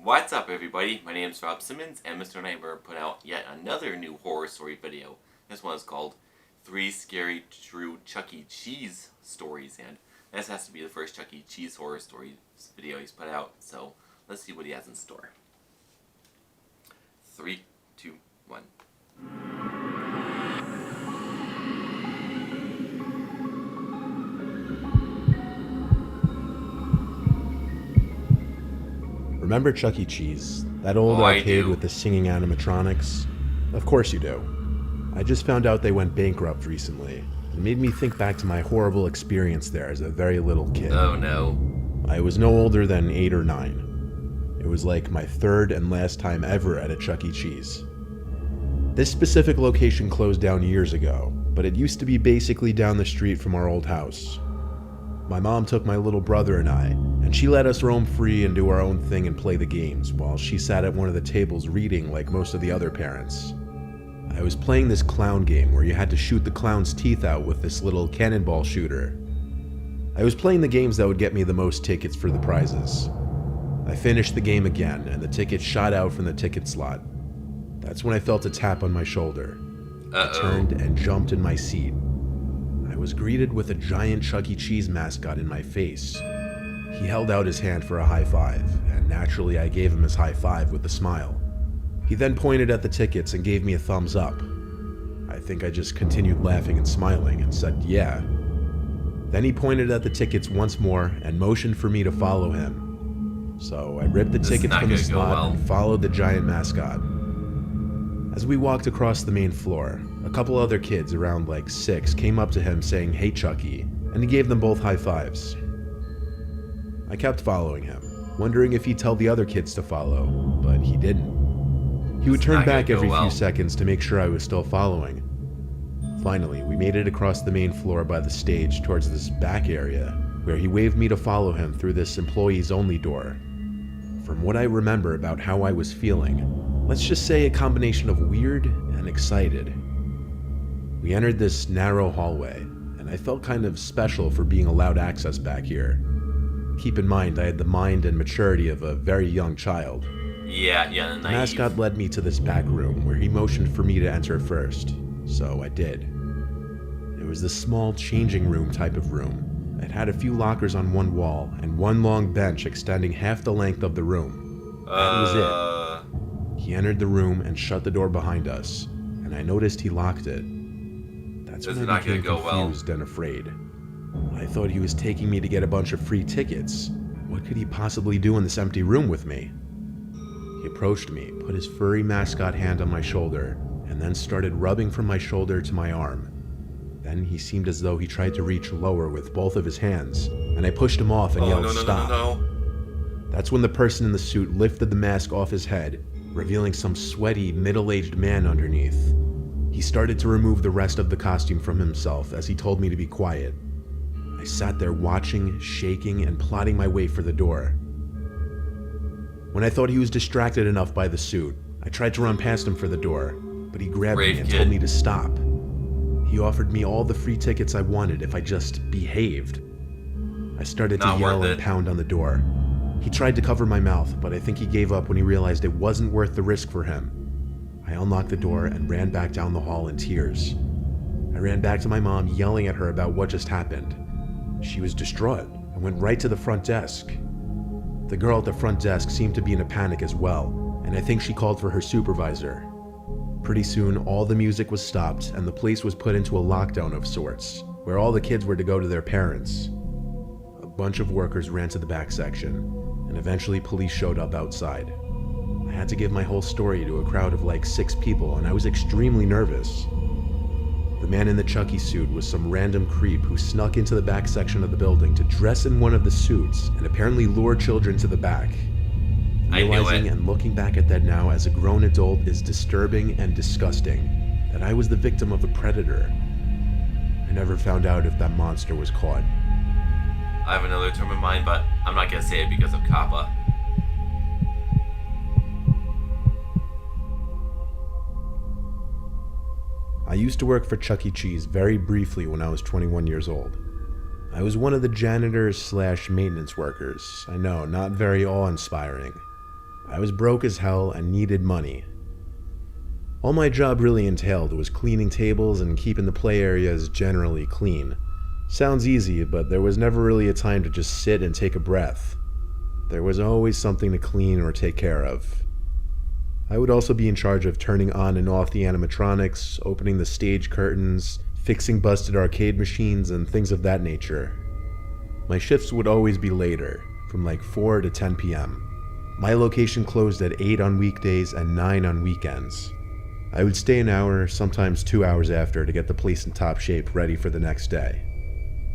What's up, everybody? My name is Rob Simmons, and Mr. Nightmare put out yet another new horror story video. This one is called 3 Scary True Chuck E. Cheese Stories, and this has to be the first Chuck E. Cheese horror story video he's put out, so let's see what he has in store. 3, 2, 1. Remember Chuck E. Cheese? That old arcade with the singing animatronics? Of course you do. I just found out they went bankrupt recently. It made me think back to my horrible experience there as a very little kid. Oh no. I was no older than 8 or 9. It was like my third and last time ever at a Chuck E. Cheese. This specific location closed down years ago, but it used to be basically down the street from our old house. My mom took my little brother and I, and she let us roam free and do our own thing and play the games, while she sat at one of the tables reading like most of the other parents. I was playing this clown game where you had to shoot the clown's teeth out with this little cannonball shooter. I was playing the games that would get me the most tickets for the prizes. I finished the game again, and the tickets shot out from the ticket slot. That's when I felt a tap on my shoulder. I turned and jumped in my seat. I was greeted with a giant Chuck E. Cheese mascot in my face. He held out his hand for a high five, and naturally I gave him his high five with a smile. He then pointed at the tickets and gave me a thumbs up. I think I just continued laughing and smiling and said yeah. Then he pointed at the tickets once more and motioned for me to follow him. So I ripped the tickets from the slot and followed the giant mascot. As we walked across the main floor, a couple other kids around like 6 came up to him saying, "Hey Chucky," and he gave them both high fives. I kept following him, wondering if he'd tell the other kids to follow, but he didn't. He would turn back every few seconds to make sure I was still following. Finally, we made it across the main floor by the stage towards this back area, where he waved me to follow him through this employees only door. From what I remember about how I was feeling, let's just say a combination of weird and excited. We entered this narrow hallway, and I felt kind of special for being allowed access back here. Keep in mind, I had the mind and maturity of a very young child. Yeah, The mascot led me to this back room where he motioned for me to enter first, so I did. It was this small changing room type of room. It had a few lockers on one wall and one long bench extending half the length of the room. That was it. He entered the room and shut the door behind us, and I noticed he locked it. That's when I became confused and afraid. I thought he was taking me to get a bunch of free tickets. What could he possibly do in this empty room with me? He approached me, put his furry mascot hand on my shoulder, and then started rubbing from my shoulder to my arm. Then he seemed as though he tried to reach lower with both of his hands, and I pushed him off and yelled, "Stop!" That's when the person in the suit lifted the mask off his head, revealing some sweaty, middle-aged man underneath. He started to remove the rest of the costume from himself as he told me to be quiet. I sat there watching, shaking, and plotting my way for the door. When I thought he was distracted enough by the suit, I tried to run past him for the door, but he grabbed me and told me to stop. He offered me all the free tickets I wanted if I just behaved. I started to yell and pound on the door. He tried to cover my mouth, but I think he gave up when he realized it wasn't worth the risk for him. I unlocked the door and ran back down the hall in tears. I ran back to my mom, yelling at her about what just happened. She was distraught and went right to the front desk. The girl at the front desk seemed to be in a panic as well, and I think she called for her supervisor. Pretty soon, all the music was stopped and the place was put into a lockdown of sorts, where all the kids were to go to their parents. A bunch of workers ran to the back section, and eventually police showed up outside. I had to give my whole story to a crowd of like 6 people, and I was extremely nervous. The man in the Chucky suit was some random creep who snuck into the back section of the building to dress in one of the suits and apparently lure children to the back. Realizing and looking back at that now as a grown adult is disturbing and disgusting, that I was the victim of a predator. I never found out if that monster was caught. I have another term in mind, but I'm not gonna say it because of Kappa. I used to work for Chuck E. Cheese very briefly when I was 21 years old. I was one of the janitors/maintenance workers. I know, not very awe-inspiring. I I was broke as hell and needed money. All my job really entailed was cleaning tables and keeping the play areas generally clean. Sounds easy, but there was never really a time to just sit and take a breath. There was always something to clean or take care of. I would also be in charge of turning on and off the animatronics, opening the stage curtains, fixing busted arcade machines, and things of that nature. My shifts would always be later, from like 4 to 10 p.m. My location closed at 8 on weekdays and 9 on weekends. I would stay an hour, sometimes 2 hours after, to get the place in top shape ready for the next day.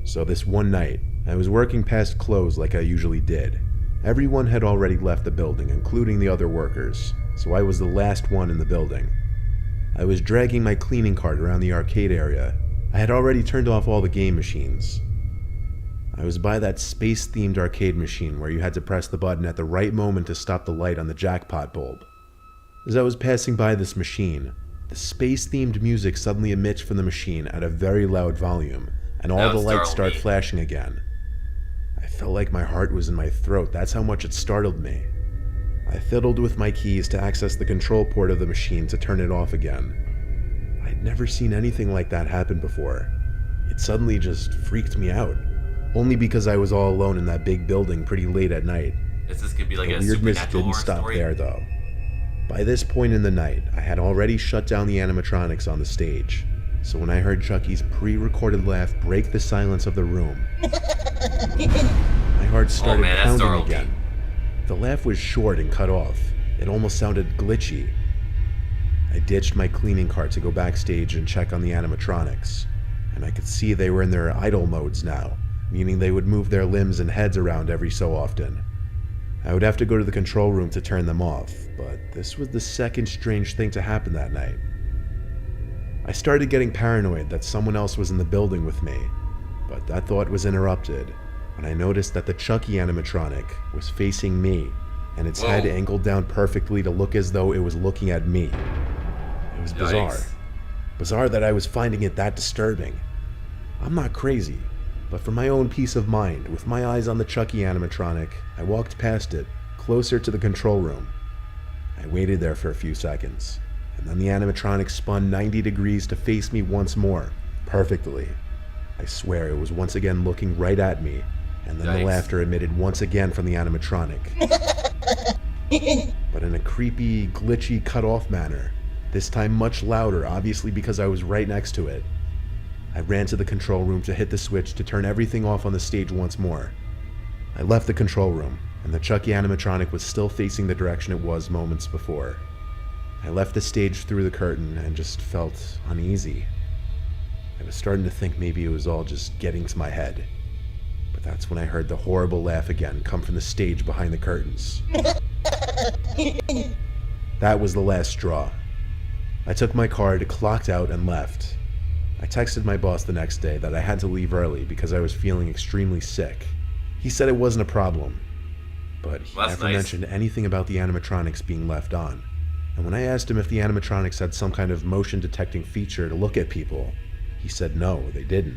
So this one night, I was working past close like I usually did. Everyone had already left the building, including the other workers, so I was the last one in the building. I was dragging my cleaning cart around the arcade area. I had already turned off all the game machines. I was by that space-themed arcade machine where you had to press the button at the right moment to stop the light on the jackpot bulb. As I was passing by this machine, the space-themed music suddenly emits from the machine at a very loud volume, and all the lights start flashing again. I felt like my heart was in my throat, that's how much it startled me. I fiddled with my keys to access the control port of the machine to turn it off again. I'd never seen anything like that happen before. It suddenly just freaked me out. Only because I was all alone in that big building pretty late at night. This could be like The a weirdness supernatural didn't horror stop story. there though. By this point in the night, I had already shut down the animatronics on the stage. So when I heard Chucky's pre-recorded laugh break the silence of the room, my heart started pounding again. The laugh was short and cut off. It almost sounded glitchy. I ditched my cleaning cart to go backstage and check on the animatronics, and I could see they were in their idle modes now, meaning they would move their limbs and heads around every so often. I would have to go to the control room to turn them off, but this was the second strange thing to happen that night. I started getting paranoid that someone else was in the building with me, but that thought was interrupted when I noticed that the Chucky animatronic was facing me, and its head angled down perfectly to look as though it was looking at me. It was bizarre. Bizarre that I was finding it that disturbing. I'm not crazy, but for my own peace of mind, with my eyes on the Chucky animatronic, I walked past it, closer to the control room. I waited there for a few seconds, and then the animatronic spun 90 degrees to face me once more, perfectly. I swear it was once again looking right at me, and then the laughter emitted once again from the animatronic. But in a creepy, glitchy, cut-off manner, this time much louder, obviously because I was right next to it. I ran to the control room to hit the switch to turn everything off on the stage once more. I left the control room, and the Chucky animatronic was still facing the direction it was moments before. I left the stage through the curtain and just felt uneasy. I was starting to think maybe it was all just getting to my head. But that's when I heard the horrible laugh again come from the stage behind the curtains. That was the last straw. I took my card, clocked out, and left. I texted my boss the next day that I had to leave early because I was feeling extremely sick. He said it wasn't a problem, but he never mentioned anything about the animatronics being left on. And when I asked him if the animatronics had some kind of motion detecting feature to look at people, he said no, they didn't.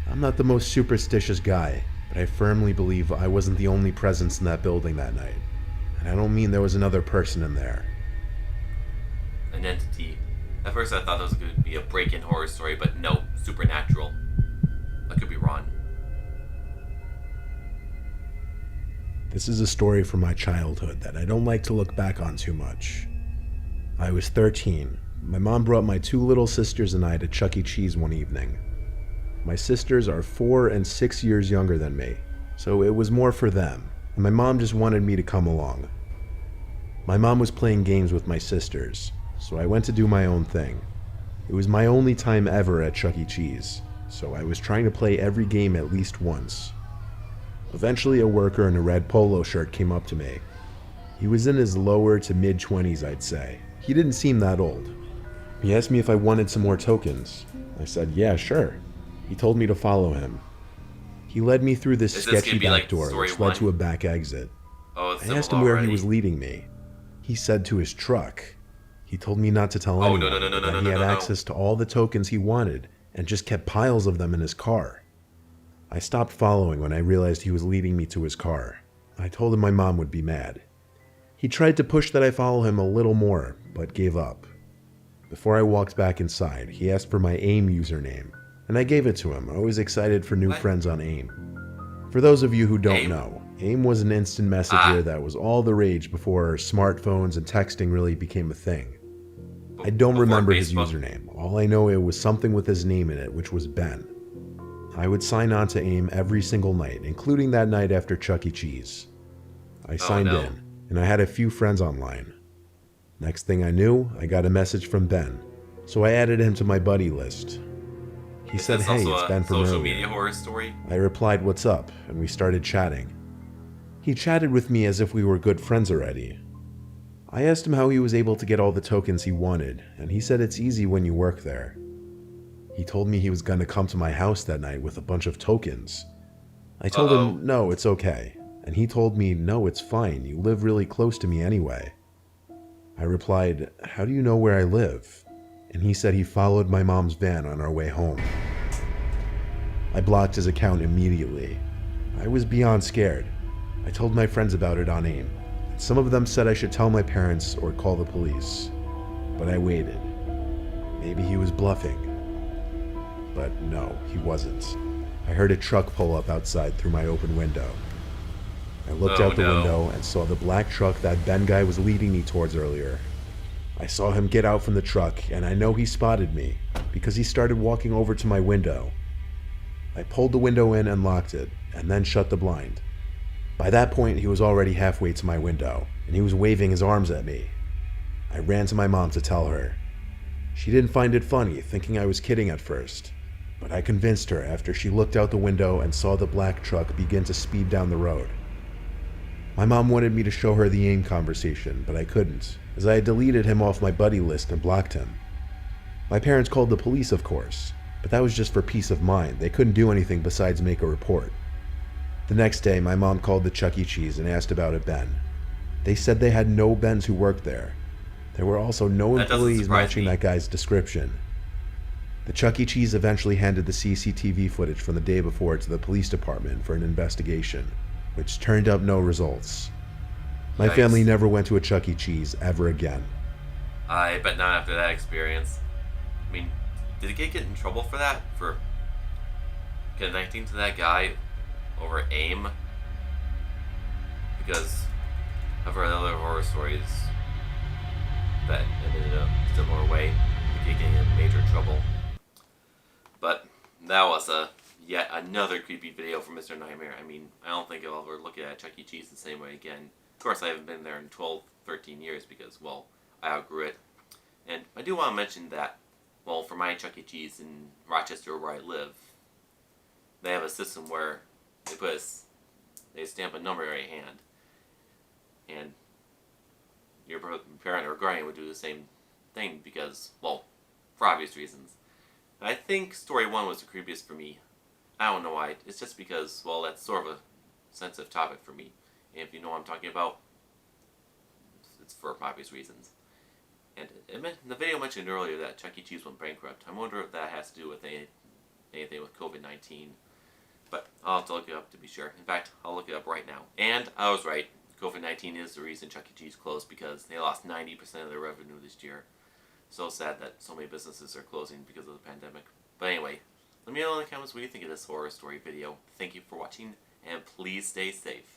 I'm not the most superstitious guy, but I firmly believe I wasn't the only presence in that building that night. And I don't mean there was another person in there. An entity. At first I thought it was going to be a break-in horror story, but no, supernatural. I could be wrong. This is a story from my childhood that I don't like to look back on too much. I was 13. My mom brought my two little sisters and I to Chuck E. Cheese one evening. My sisters are 4 and 6 years younger than me, so it was more for them, and my mom just wanted me to come along. My mom was playing games with my sisters, so I went to do my own thing. It was my only time ever at Chuck E. Cheese, so I was trying to play every game at least once. Eventually, a worker in a red polo shirt came up to me. He was in his lower to mid-20s, I'd say. He didn't seem that old. He asked me if I wanted some more tokens. I said, yeah, sure. He told me to follow him. He led me through this sketchy back door, which led to a back exit. I asked him where he was leading me. He said to his truck. He told me not to tell anyone that he had access to all the tokens he wanted and just kept piles of them in his car. I stopped following when I realized he was leading me to his car. I told him my mom would be mad. He tried to push that I follow him a little more, but gave up. Before I walked back inside, he asked for my AIM username, and I gave it to him, always excited for new What? friends on AIM. For those of you who don't AIM? know, AIM was an instant messenger that was all the rage before smartphones and texting really became a thing. I don't Before remember his Facebook? username. All I know, it was something with his name in it, which was Ben. I would sign on to AIM every single night, including that night after Chuck E. Cheese. I signed no. in, and I had a few friends online. Next thing I knew, I got a message from Ben, so I added him to my buddy list. He Is said, this "Hey, also it's a Ben from social earlier." media horror story? I replied, "What's up?" and we started chatting. He chatted with me as if we were good friends already. I asked him how he was able to get all the tokens he wanted, and he said it's easy when you work there. He told me he was going to come to my house that night with a bunch of tokens. I told him, no, it's okay, and he told me, no, it's fine, you live really close to me anyway. I replied, how do you know where I live? And he said he followed my mom's van on our way home. I blocked his account immediately. I was beyond scared. I told my friends about it on AIM. Some of them said I should tell my parents or call the police, but I waited. Maybe he was bluffing. But no, he wasn't. I heard a truck pull up outside through my open window. I looked out the window and saw the black truck that Ben guy was leading me towards earlier. I saw him get out from the truck, and I know he spotted me because he started walking over to my window. I pulled the window in and locked it, and then shut the blind. By that point, he was already halfway to my window, and he was waving his arms at me. I ran to my mom to tell her. She didn't find it funny, thinking I was kidding at first, but I convinced her after she looked out the window and saw the black truck begin to speed down the road. My mom wanted me to show her the AIM conversation, but I couldn't, as I had deleted him off my buddy list and blocked him. My parents called the police, of course, but that was just for peace of mind. They couldn't do anything besides make a report. The next day, my mom called the Chuck E. Cheese and asked about a Ben. They said they had no Bens who worked there. There were also no employees matching that guy's description. The Chuck E. Cheese eventually handed the CCTV footage from the day before to the police department for an investigation, which turned up no results. My family never went to a Chuck E. Cheese ever again. I bet not after that experience. I mean, did the kid get in trouble for that? For connecting to that guy over AIM? Because I've heard other horror stories that ended in a similar way, the kid getting in major trouble. But that was yet another creepy video from Mr. Nightmare. I mean, I don't think I'll ever look at Chuck E. Cheese the same way again. Of course, I haven't been there in 12, 13 years because, well, I outgrew it. And I do want to mention that, well, for my Chuck E. Cheese in Rochester where I live, they have a system where they stamp a number in your hand. And your parent or guardian would do the same thing because, well, for obvious reasons. I think story 1 was the creepiest for me. I don't know why. It's just because, well, that's sort of a sensitive topic for me. And if you know what I'm talking about, it's for obvious reasons. And the video mentioned earlier that Chuck E. Cheese went bankrupt. I wonder if that has to do with anything with COVID-19. But I'll have to look it up to be sure. In fact, I'll look it up right now. And I was right. COVID-19 is the reason Chuck E. Cheese closed because they lost 90% of their revenue this year. So sad that so many businesses are closing because of the pandemic. But anyway, let me know in the comments what you think of this horror story video. Thank you for watching, and please stay safe.